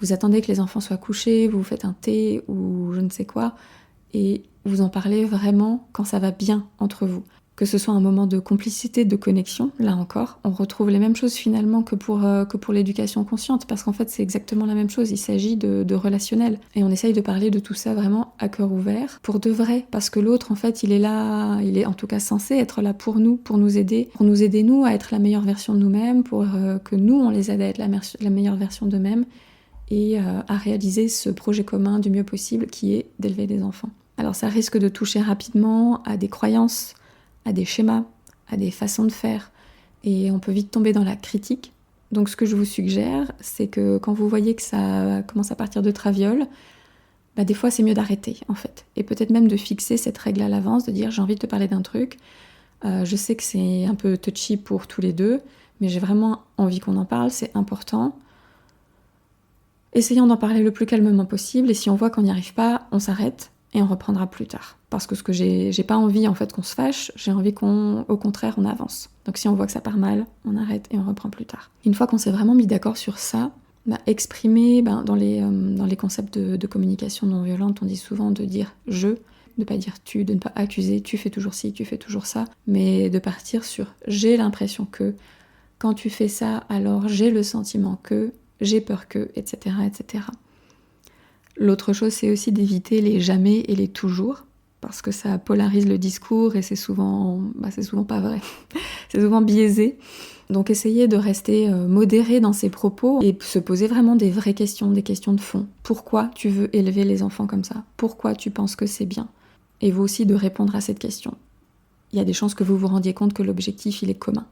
vous attendez que les enfants soient couchés, vous faites un thé, ou je ne sais quoi, et vous en parlez vraiment quand ça va bien entre vous. Que ce soit un moment de complicité, de connexion, là encore, on retrouve les mêmes choses finalement que pour l'éducation consciente, parce qu'en fait c'est exactement la même chose, il s'agit de relationnel. Et on essaye de parler de tout ça vraiment à cœur ouvert, pour de vrai, parce que l'autre en fait il est là, il est en tout cas censé être là pour nous aider nous à être la meilleure version de nous-mêmes, pour que nous on les aide à être la meilleure version d'eux-mêmes, et à réaliser ce projet commun du mieux possible qui est d'élever des enfants. Alors ça risque de toucher rapidement à des croyances, à des schémas, à des façons de faire, et on peut vite tomber dans la critique. Donc ce que je vous suggère, c'est que quand vous voyez que ça commence à partir de traviole, des fois c'est mieux d'arrêter en fait, et peut-être même de fixer cette règle à l'avance, de dire j'ai envie de te parler d'un truc, je sais que c'est un peu touchy pour tous les deux, mais j'ai vraiment envie qu'on en parle, c'est important. Essayons d'en parler le plus calmement possible, et si on voit qu'on n'y arrive pas, on s'arrête, et on reprendra plus tard. Parce que j'ai pas envie en fait qu'on se fâche, j'ai envie au contraire on avance. Donc si on voit que ça part mal, on arrête et on reprend plus tard. Une fois qu'on s'est vraiment mis d'accord sur ça, exprimer dans les concepts de communication non violente, on dit souvent de dire je, de ne pas dire tu, de ne pas accuser tu fais toujours ci, tu fais toujours ça, mais de partir sur j'ai l'impression que, quand tu fais ça, alors j'ai le sentiment que, j'ai peur que, etc. etc. L'autre chose, c'est aussi d'éviter les jamais et les toujours, parce que ça polarise le discours et c'est souvent pas vrai. C'est souvent biaisé. Donc essayez de rester modéré dans ses propos et se poser vraiment des vraies questions, des questions de fond. Pourquoi tu veux élever les enfants comme ça ? Pourquoi tu penses que c'est bien ? Et vous aussi de répondre à cette question. Il y a des chances que vous vous rendiez compte que l'objectif, il est commun.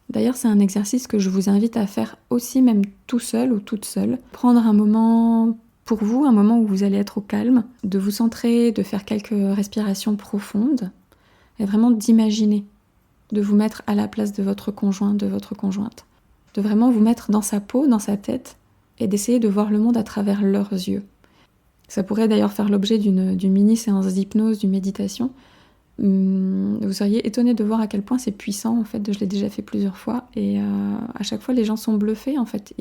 D'ailleurs, c'est un exercice que je vous invite à faire aussi, même tout seul ou toute seule. Prendre un moment pour vous, un moment où vous allez être au calme, de vous centrer, de faire quelques respirations profondes, et vraiment d'imaginer, de vous mettre à la place de votre conjoint, de votre conjointe. de vraiment vous mettre dans sa peau, dans sa tête, et d'essayer de voir le monde à travers leurs yeux. Ça pourrait d'ailleurs faire l'objet d'une mini-séance d'hypnose, d'une méditation. Vous seriez étonné de voir à quel point c'est puissant, en fait, je l'ai déjà fait plusieurs fois, et à chaque fois les gens sont bluffés, en fait.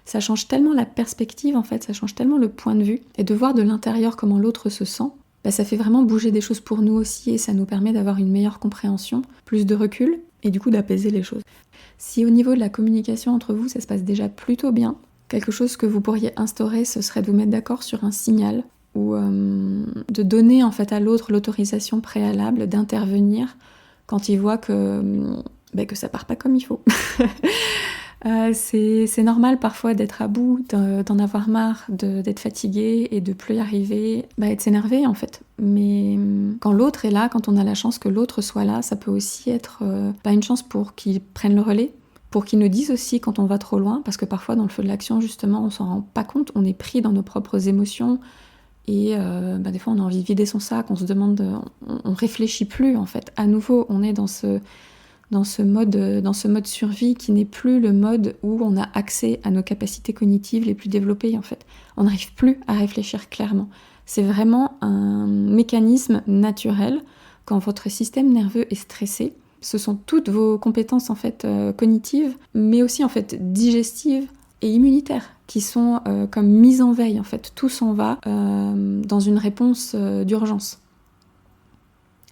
Ça change tellement la perspective, en fait, ça change tellement le point de vue, et de voir de l'intérieur comment l'autre se sent, ça fait vraiment bouger des choses pour nous aussi, et ça nous permet d'avoir une meilleure compréhension, plus de recul, et du coup d'apaiser les choses. Si au niveau de la communication entre vous, ça se passe déjà plutôt bien, quelque chose que vous pourriez instaurer, ce serait de vous mettre d'accord sur un signal, ou de donner en fait à l'autre l'autorisation préalable d'intervenir quand il voit que ça part pas comme il faut. C'est normal parfois d'être à bout, d'en avoir marre, d'être fatigué et de plus y arriver, et de s'énerver en fait. Mais quand l'autre est là, quand on a la chance que l'autre soit là, ça peut aussi être une chance pour qu'il prenne le relais, pour qu'il nous dise aussi quand on va trop loin, parce que parfois dans le feu de l'action justement on s'en rend pas compte, on est pris dans nos propres émotions, et des fois on a envie de vider son sac, on se demande, on réfléchit plus en fait. À nouveau on est dans ce mode survie qui n'est plus le mode où on a accès à nos capacités cognitives les plus développées en fait. On n'arrive plus à réfléchir clairement. C'est vraiment un mécanisme naturel quand votre système nerveux est stressé. Ce sont toutes vos compétences en fait cognitives, mais aussi en fait digestives et immunitaires qui sont comme mises en veille en fait. Tout s'en va dans une réponse d'urgence.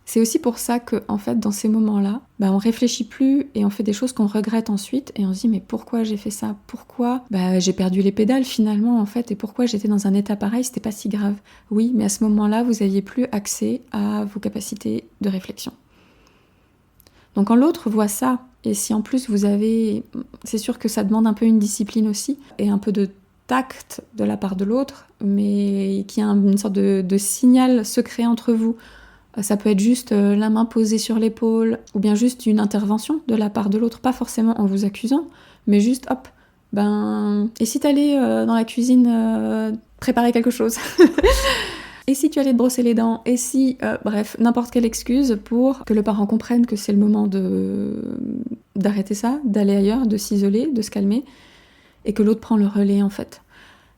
C'est aussi pour ça que, en fait, dans ces moments-là, on réfléchit plus et on fait des choses qu'on regrette ensuite et on se dit mais pourquoi j'ai fait ça ? Pourquoi j'ai perdu les pédales finalement en fait, et pourquoi j'étais dans un état pareil ? C'était pas si grave. Oui, mais à ce moment-là, vous aviez plus accès à vos capacités de réflexion. Donc quand l'autre voit ça, et si en plus vous avez... C'est sûr que ça demande un peu une discipline aussi, et un peu de tact de la part de l'autre, mais qui a une sorte de signal secret entre vous. Ça peut être juste la main posée sur l'épaule, ou bien juste une intervention de la part de l'autre, pas forcément en vous accusant, mais juste hop, et si t'allais dans la cuisine préparer quelque chose ? Et si tu allais te brosser les dents ? Et si... bref, n'importe quelle excuse pour que le parent comprenne que c'est le moment d'arrêter ça, d'aller ailleurs, de s'isoler, de se calmer, et que l'autre prend le relais en fait.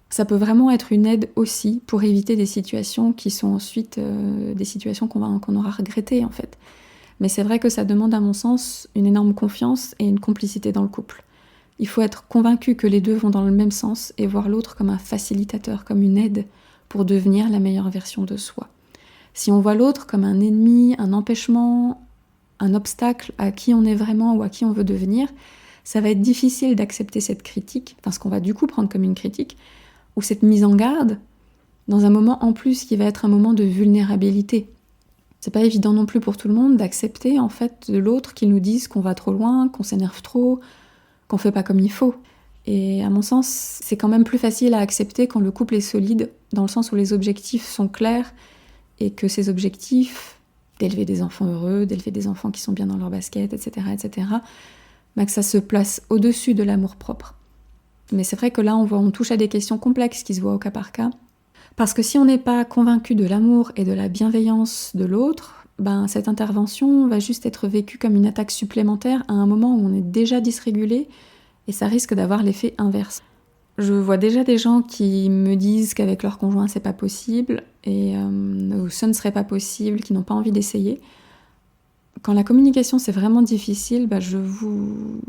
Ça peut vraiment être une aide aussi pour éviter des situations qui sont ensuite des situations qu'on aura regrettées en fait. Mais c'est vrai que ça demande à mon sens une énorme confiance et une complicité dans le couple. Il faut être convaincu que les deux vont dans le même sens et voir l'autre comme un facilitateur, comme une aide pour devenir la meilleure version de soi. Si on voit l'autre comme un ennemi, un empêchement, un obstacle à qui on est vraiment ou à qui on veut devenir, ça va être difficile d'accepter cette critique, ce qu'on va du coup prendre comme une critique, ou cette mise en garde, dans un moment en plus qui va être un moment de vulnérabilité. C'est pas évident non plus pour tout le monde d'accepter en fait de l'autre qui nous dise qu'on va trop loin, qu'on s'énerve trop, qu'on fait pas comme il faut. Et à mon sens, c'est quand même plus facile à accepter quand le couple est solide, dans le sens où les objectifs sont clairs et que ces objectifs, d'élever des enfants heureux, d'élever des enfants qui sont bien dans leur basket, etc., que ça se place au-dessus de l'amour-propre. Mais c'est vrai que là, on touche à des questions complexes qui se voient au cas par cas. Parce que si on n'est pas convaincu de l'amour et de la bienveillance de l'autre, cette intervention va juste être vécue comme une attaque supplémentaire à un moment où on est déjà dysrégulé, et ça risque d'avoir l'effet inverse. Je vois déjà des gens qui me disent qu'avec leur conjoint c'est pas possible, ou ce ne serait pas possible, qui n'ont pas envie d'essayer. Quand la communication c'est vraiment difficile, je vous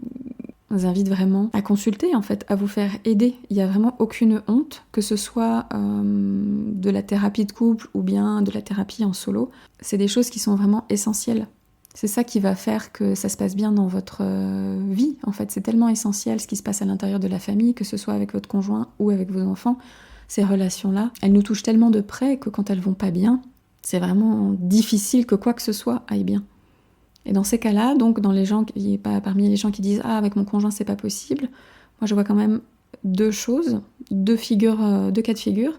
invite vraiment à consulter, en fait, à vous faire aider. Il n'y a vraiment aucune honte, que ce soit de la thérapie de couple ou bien de la thérapie en solo. C'est des choses qui sont vraiment essentielles. C'est ça qui va faire que ça se passe bien dans votre vie, en fait. C'est tellement essentiel ce qui se passe à l'intérieur de la famille, que ce soit avec votre conjoint ou avec vos enfants. Ces relations-là, elles nous touchent tellement de près que quand elles vont pas bien, c'est vraiment difficile que quoi que ce soit aille bien. Et dans ces cas-là, donc parmi les gens qui disent « Ah, avec mon conjoint, c'est pas possible », moi je vois quand même deux choses, deux cas de figure.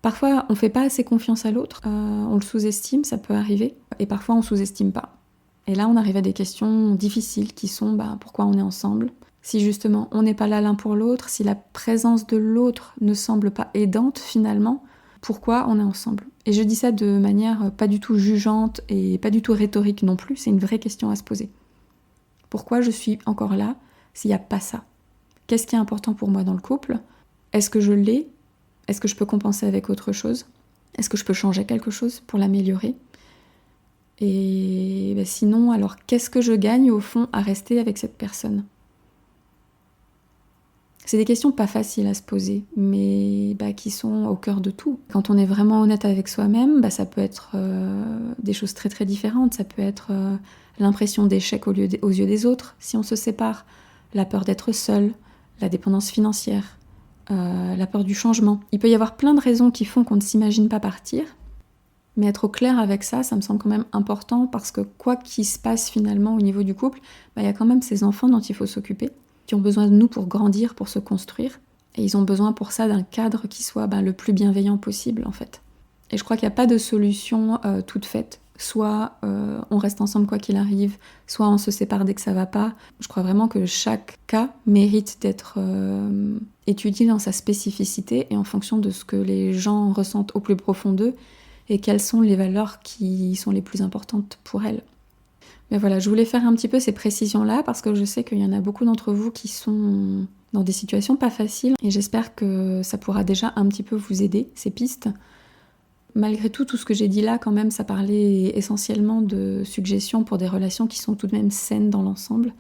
Parfois, on fait pas assez confiance à l'autre, on le sous-estime, ça peut arriver, et parfois on sous-estime pas. Et là, on arrive à des questions difficiles qui sont pourquoi on est ensemble ? Si justement on n'est pas là l'un pour l'autre, si la présence de l'autre ne semble pas aidante finalement, pourquoi on est ensemble ? Et je dis ça de manière pas du tout jugeante et pas du tout rhétorique non plus, c'est une vraie question à se poser. Pourquoi je suis encore là ? s'il n'y a pas ça. Qu'est-ce qui est important pour moi dans le couple ? Est-ce que je l'ai ? Est-ce que je peux compenser avec autre chose ? Est-ce que je peux changer quelque chose pour l'améliorer ? Et sinon, alors qu'est-ce que je gagne au fond à rester avec cette personne ? C'est des questions pas faciles à se poser, mais qui sont au cœur de tout. Quand on est vraiment honnête avec soi-même, ça peut être des choses très très différentes. Ça peut être l'impression d'échec aux yeux des autres si on se sépare, la peur d'être seul, la dépendance financière, la peur du changement. Il peut y avoir plein de raisons qui font qu'on ne s'imagine pas partir, mais être au clair avec ça, ça me semble quand même important parce que quoi qu'il se passe finalement au niveau du couple, il y a quand même ces enfants dont il faut s'occuper, qui ont besoin de nous pour grandir, pour se construire, et ils ont besoin pour ça d'un cadre qui soit le plus bienveillant possible en fait. Et je crois qu'il n'y a pas de solution toute faite. Soit on reste ensemble quoi qu'il arrive, soit on se sépare dès que ça va pas. Je crois vraiment que chaque cas mérite d'être étudié dans sa spécificité et en fonction de ce que les gens ressentent au plus profond d'eux et quelles sont les valeurs qui sont les plus importantes pour elles. Mais voilà, je voulais faire un petit peu ces précisions-là parce que je sais qu'il y en a beaucoup d'entre vous qui sont dans des situations pas faciles et j'espère que ça pourra déjà un petit peu vous aider, ces pistes. Malgré tout ce que j'ai dit là, quand même, ça parlait essentiellement de suggestions pour des relations qui sont tout de même saines dans l'ensemble.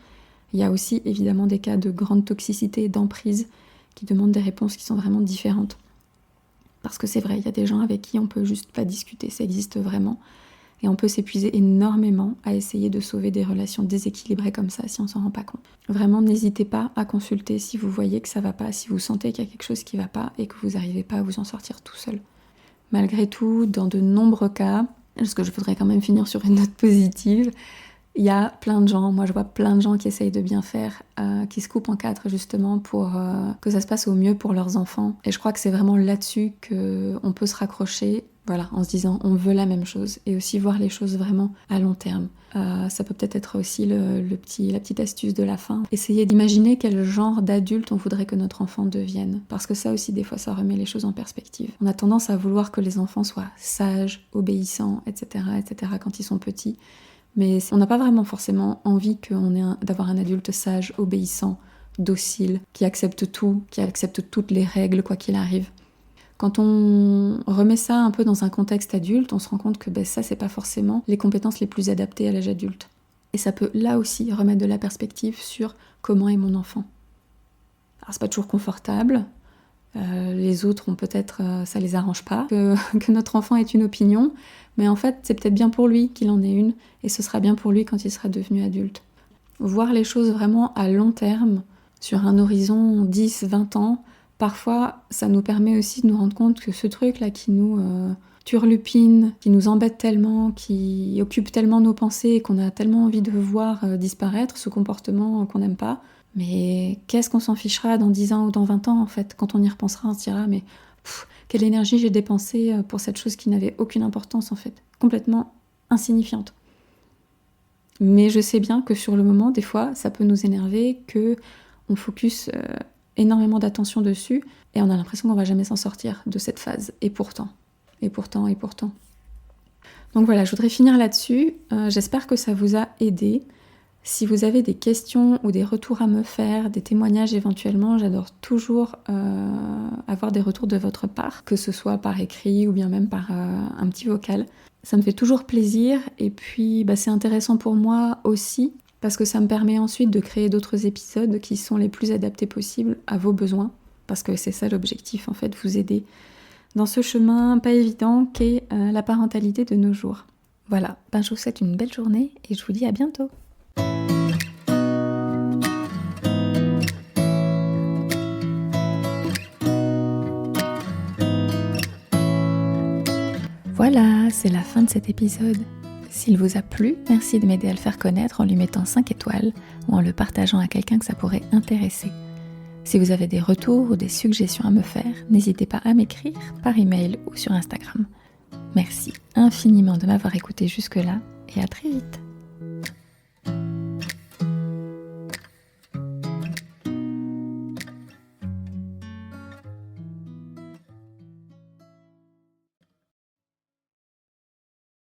Il y a aussi évidemment des cas de grande toxicité et d'emprise qui demandent des réponses qui sont vraiment différentes. Parce que c'est vrai, il y a des gens avec qui on peut juste pas discuter, ça existe vraiment. Et on peut s'épuiser énormément à essayer de sauver des relations déséquilibrées comme ça si on s'en rend pas compte. Vraiment, n'hésitez pas à consulter si vous voyez que ça va pas, si vous sentez qu'il y a quelque chose qui va pas et que vous n'arrivez pas à vous en sortir tout seul. Malgré tout, dans de nombreux cas, parce que je voudrais quand même finir sur une note positive, il y a plein de gens, moi je vois plein de gens qui essayent de bien faire, qui se coupent en quatre justement pour que ça se passe au mieux pour leurs enfants. Et je crois que c'est vraiment là-dessus qu'on peut se raccrocher, voilà, en se disant on veut la même chose et aussi voir les choses vraiment à long terme. Ça peut peut-être être aussi la petite astuce de la fin. Essayez d'imaginer quel genre d'adulte on voudrait que notre enfant devienne. Parce que ça aussi, des fois, ça remet les choses en perspective. On a tendance à vouloir que les enfants soient sages, obéissants, etc., quand ils sont petits. Mais on n'a pas vraiment forcément envie d'avoir un adulte sage, obéissant, docile, qui accepte tout, qui accepte toutes les règles, quoi qu'il arrive. Quand on remet ça un peu dans un contexte adulte, on se rend compte que ça, c'est pas forcément les compétences les plus adaptées à l'âge adulte. Et ça peut là aussi remettre de la perspective sur comment est mon enfant. Alors c'est pas toujours confortable, les autres ont peut-être, ça les arrange pas, que notre enfant ait une opinion, mais en fait c'est peut-être bien pour lui qu'il en ait une, et ce sera bien pour lui quand il sera devenu adulte. Voir les choses vraiment à long terme, sur un horizon 10-20 ans, parfois, ça nous permet aussi de nous rendre compte que ce truc-là qui nous turlupine, qui nous embête tellement, qui occupe tellement nos pensées et qu'on a tellement envie de voir disparaître, ce comportement qu'on n'aime pas, mais qu'est-ce qu'on s'en fichera dans 10 ans ou dans 20 ans en fait ? Quand on y repensera, on se dira mais quelle énergie j'ai dépensée pour cette chose qui n'avait aucune importance en fait, complètement insignifiante. Mais je sais bien que sur le moment, des fois, ça peut nous énerver, qu'on focus énormément d'attention dessus et on a l'impression qu'on va jamais s'en sortir de cette phase. Et pourtant. Donc voilà, je voudrais finir là-dessus. J'espère que ça vous a aidé. Si vous avez des questions ou des retours à me faire, des témoignages éventuellement, j'adore toujours avoir des retours de votre part, que ce soit par écrit ou bien même par un petit vocal. Ça me fait toujours plaisir et puis c'est intéressant pour moi aussi parce que ça me permet ensuite de créer d'autres épisodes qui sont les plus adaptés possibles à vos besoins, parce que c'est ça l'objectif en fait, vous aider dans ce chemin pas évident qu'est la parentalité de nos jours. Voilà, je vous souhaite une belle journée et je vous dis à bientôt. Voilà, c'est la fin de cet épisode. S'il vous a plu, merci de m'aider à le faire connaître en lui mettant 5 étoiles ou en le partageant à quelqu'un que ça pourrait intéresser. Si vous avez des retours ou des suggestions à me faire, n'hésitez pas à m'écrire par email ou sur Instagram. Merci infiniment de m'avoir écouté jusque-là et à très vite.